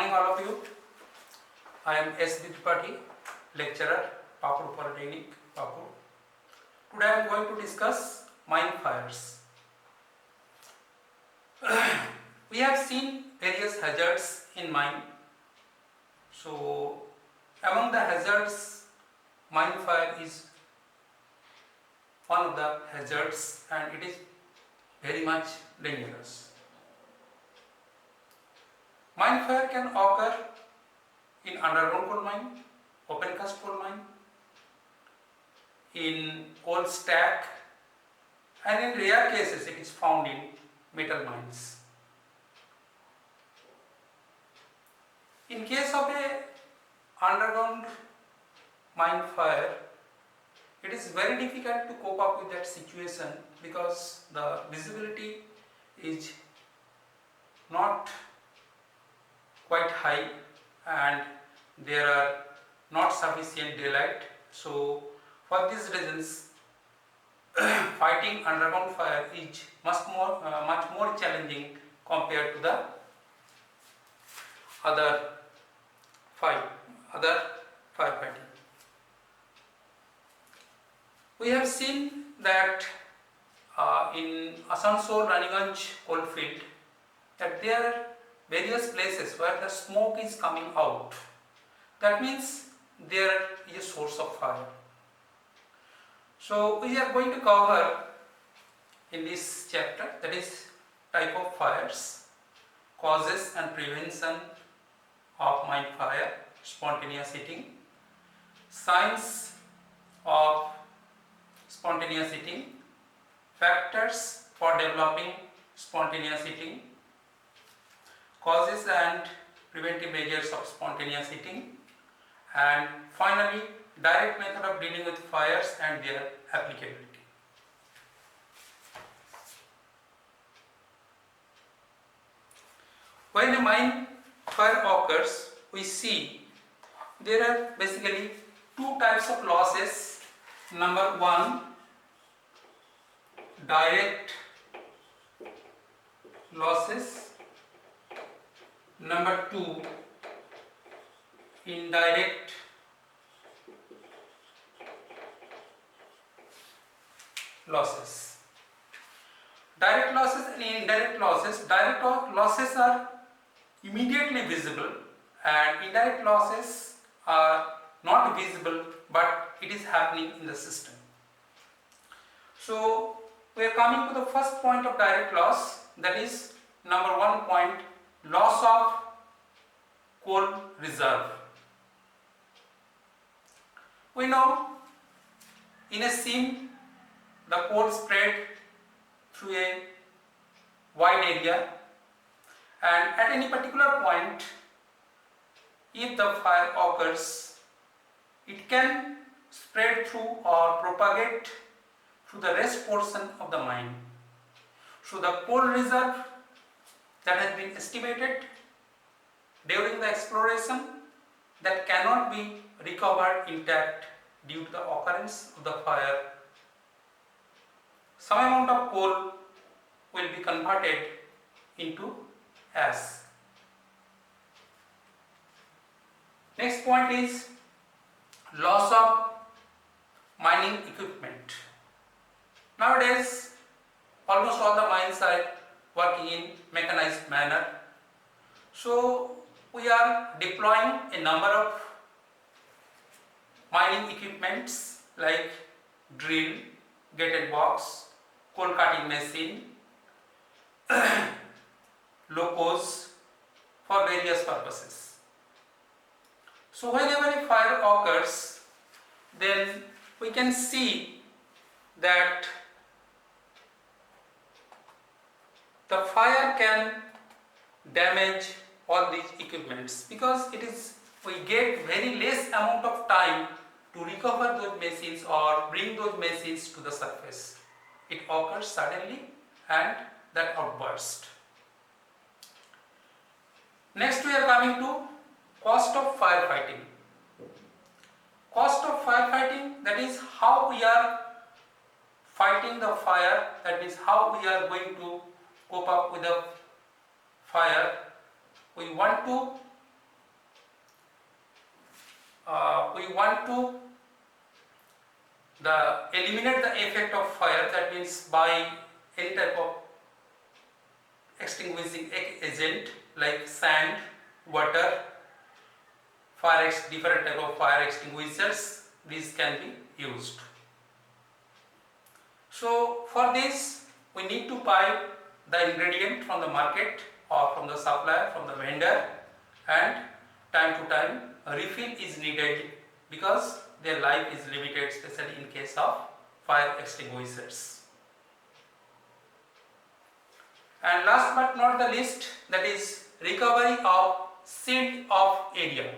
morning all of you. I am S. Tripathi, lecturer, Papur Polytechnic, Papur. Today I am going to discuss mine fires. We have seen various hazards in mine. So among the hazards, mine fire is one of the hazards and it is very much dangerous. Mine fire can occur in underground coal mine, open cast coal mine, in coal stack, and in rare cases it is found in metal mines. In case of a underground mine fire, it is very difficult to cope up with that situation because the visibility is not quite high and there are not sufficient daylight. So for these reasons fighting underground fire is much more challenging compared to the other firefighting. We have seen that in Asansol Raniganj coalfield that there are various places where the smoke is coming out. That means there is a source of fire. So we are going to cover in this chapter, that is type of fires, causes and prevention of mine fire, spontaneous heating, signs of spontaneous heating, factors for developing spontaneous heating, causes and preventive measures of spontaneous heating, and finally direct method of dealing with fires and their applicability. When a mine fire occurs, we see there are basically two types of losses. Number one, direct losses. Number two, indirect losses. Direct losses and indirect losses. Direct losses are immediately visible and indirect losses are not visible but it is happening in the system. So we are coming to the first point of direct loss, that is number 1 point, loss of coal reserve. We know in a seam the coal spread through a wide area and at any particular point if the fire occurs it can spread through or propagate through the rest portion of the mine. So the coal reserve that has been estimated during the exploration that cannot be recovered intact due to the occurrence of the fire, some amount of coal will be converted into ash. Next point is loss of mining equipment. Nowadays almost all the mines are working in mechanized manner. So we are deploying a number of mining equipments like drill, gated box, coal cutting machine, locos for various purposes. So whenever a fire occurs, then we can see that the fire can damage all these equipments because we get very less amount of time to recover those machines or bring those machines to the surface. It occurs suddenly and that outburst. Next we are coming to cost of firefighting. Cost of firefighting, that is how we are fighting the fire, that is how we are going to cope up with the fire. We want to we want to eliminate the effect of fire, that means by any type of extinguishing agent like sand, water, different type of fire extinguishers, these can be used. So for this we need to buy the ingredient from the market or from the supplier, from the vendor, and time to time a refill is needed because their life is limited, especially in case of fire extinguishers. And last but not the least, that is recovery of sealed off area.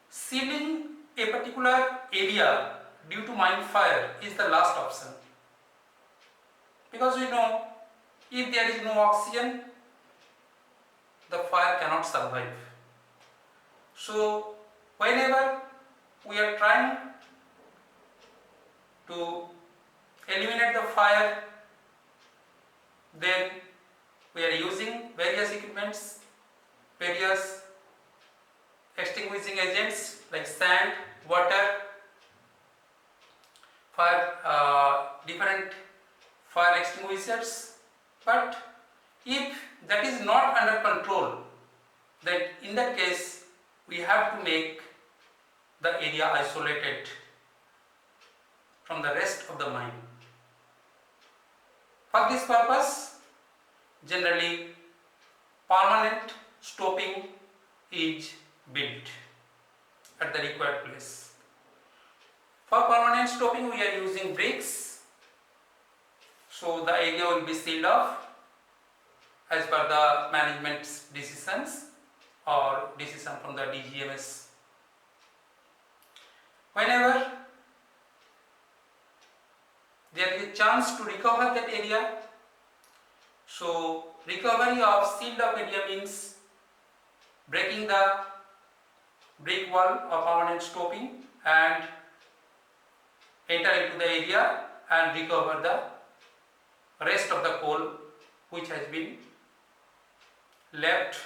Sealing a particular area due to mine fire is the last option, because we know if there is no oxygen, the fire cannot survive. So whenever we are trying to eliminate the fire, then we are using various equipments, various extinguishing agents like sand, water, different fire extinguishers. But if that is not under control, then in that case we have to make the area isolated from the rest of the mine. For this purpose, generally permanent stopping is built at the required place. For permanent stopping we are using bricks, so the area will be sealed off as per the management's decisions or decision from the DGMS. Whenever there is a chance to recover that area, so recovery of sealed up area means breaking the brick wall or permanent stopping and enter into the area and recover the rest of the coal which has been left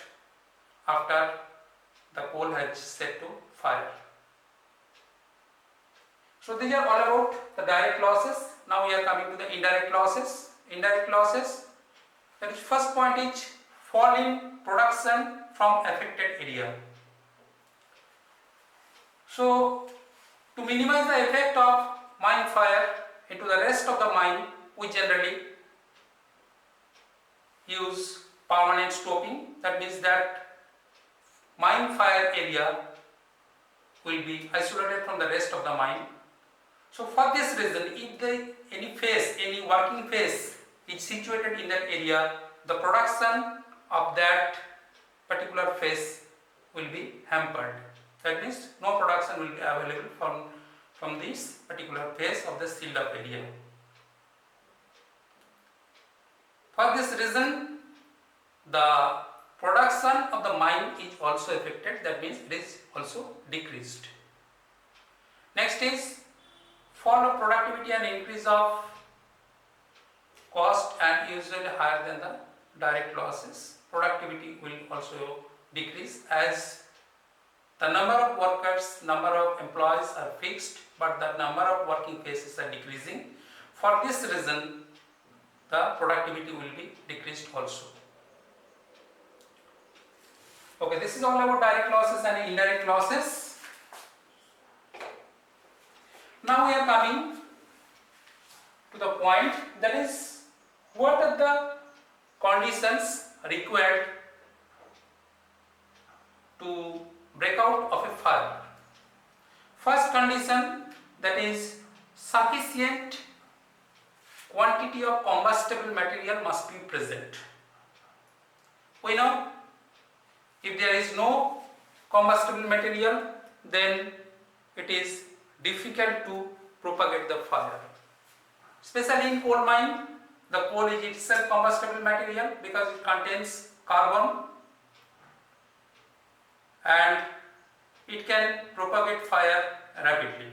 after the coal has set to fire. So these are all about the direct losses. Now we are coming to the indirect losses. Indirect losses, that is, first point is fall in production from affected area. So to minimize the effect of mine fire into the rest of the mine, we generally use permanent stopping. That means that mine fire area will be isolated from the rest of the mine. So for this reason, if any working phase is situated in that area, the production of that particular phase will be hampered. That means no production will be available from this particular phase of the sealed up area. For this reason, the production of the mine is also affected, that means it is also decreased. Next is fall of productivity and increase of cost, and usually higher than the direct losses. Productivity will also decrease as the number of workers, number of employees are fixed, but the number of working phases are decreasing. For this reason, the productivity will be decreased also. Okay, this is all about direct losses and indirect losses. Now we are coming to the point, that is, what are the conditions required to break out of a fire. First condition, that is, sufficient quantity of combustible material must be present. We know if there is no combustible material, then it is difficult to propagate the fire. Especially in coal mine, the coal is itself combustible material because it contains carbon and it can propagate fire rapidly.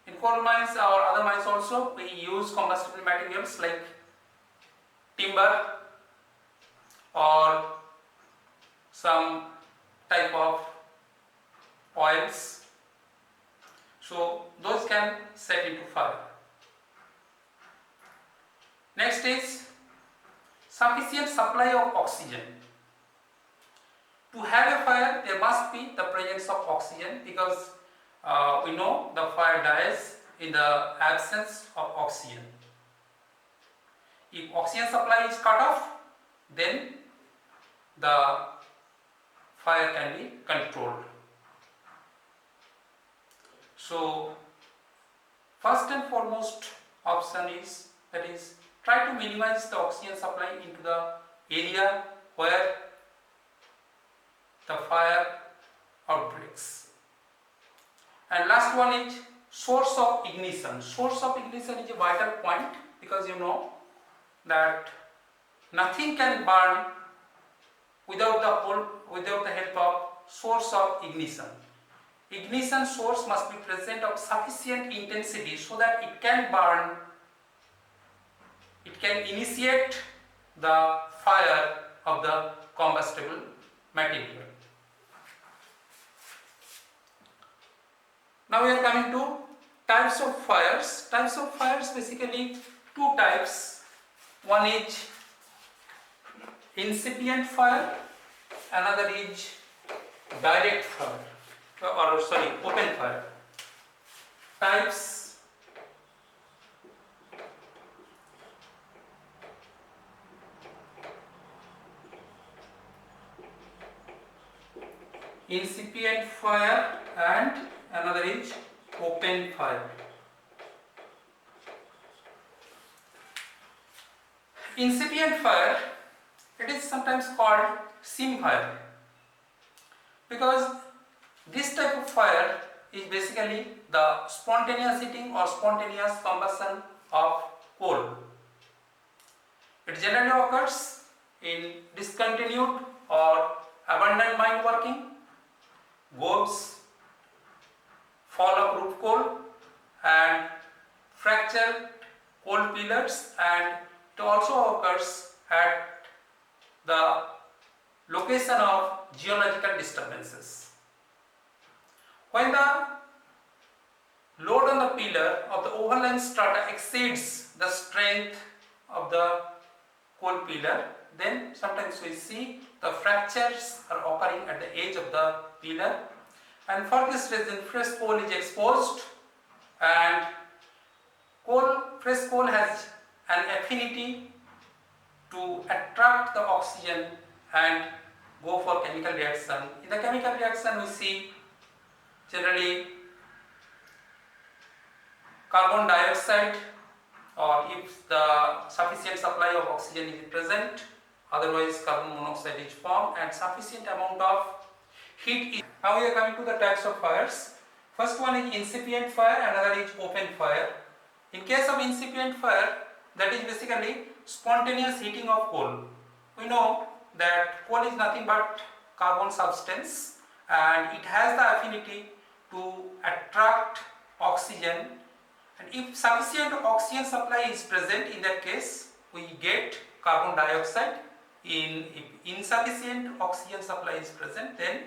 In coal mines or other mines also, we use combustible materials like timber or some type of oils. So those can set into fire. Next is sufficient supply of oxygen. To have a fire, there must be the presence of oxygen, because we know the fire dies in the absence of oxygen. If oxygen supply is cut off, then the fire can be controlled. So first and foremost option is, that is, try to minimize the oxygen supply into the area where the fire outbreaks. And last one is source of ignition. Source of ignition is a vital point, because you know that nothing can burn without the help of source of ignition. Ignition source must be present of sufficient intensity so that it can burn, it can initiate the fire of the combustible material. Now we are coming to types of fires. Types of fires, basically two types. One is incipient fire, another is direct fire, open fire. Types: incipient fire and another is open fire. Incipient fire, it is sometimes called sim fire, because this type of fire is basically the spontaneous heating or spontaneous combustion of coal. It generally occurs in discontinued or abandoned mine working, gobes, fall of root coal and fractured coal pillars, and it also occurs at the location of geological disturbances. When the load on the pillar of the overlying strata exceeds the strength of the coal pillar, then sometimes we see the fractures are occurring at the edge of the pillar, and for this reason fresh coal is exposed, and fresh coal has an affinity to attract the oxygen and go for chemical reaction. In the chemical reaction we see generally carbon dioxide, or if the sufficient supply of oxygen is present, otherwise carbon monoxide is formed and sufficient amount of heat is. Now we are coming to the types of fires. First one is incipient fire, another is open fire. In case of incipient fire, that is basically spontaneous heating of coal. We know that coal is nothing but carbon substance, and it has the affinity to attract oxygen, and if sufficient oxygen supply is present, in that case we get carbon dioxide. If insufficient oxygen supply is present, then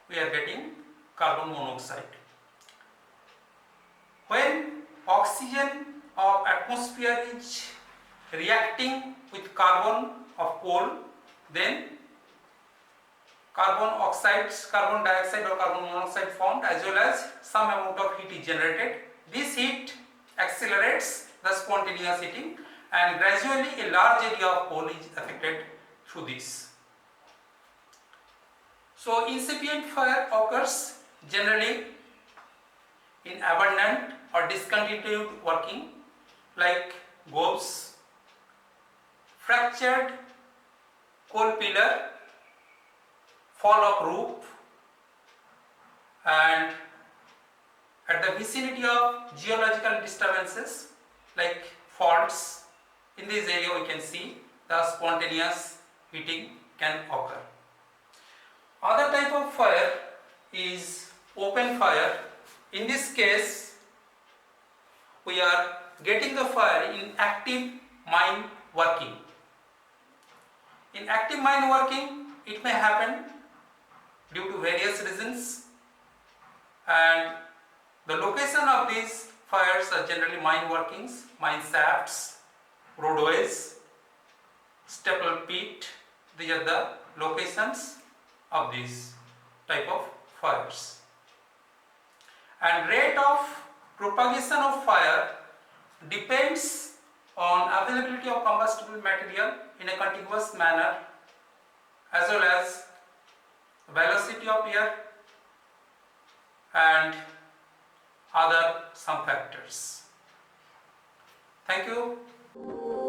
we are getting carbon monoxide. When oxygen of atmosphere is reacting with carbon of coal, then carbon oxides, carbon dioxide or carbon monoxide formed, as well as some amount of heat is generated. This heat accelerates the spontaneous heating, and gradually a large area of coal is affected through this. So incipient fire occurs generally in abandoned or discontinued working, like gobes, fractured coal pillar, fall of roof, and at the vicinity of geological disturbances like faults. In this area we can see the spontaneous heating can occur. Other type of fire is open fire. In this case we are getting the fire in active mine working. In active mine working, it may happen due to various reasons, and the location of these fires are generally mine workings, mine shafts, roadways, staple pit. These are the locations of these type of fires. And rate of propagation of fire depends on availability of combustible material in a continuous manner, as well as velocity of air and other some factors. Thank you.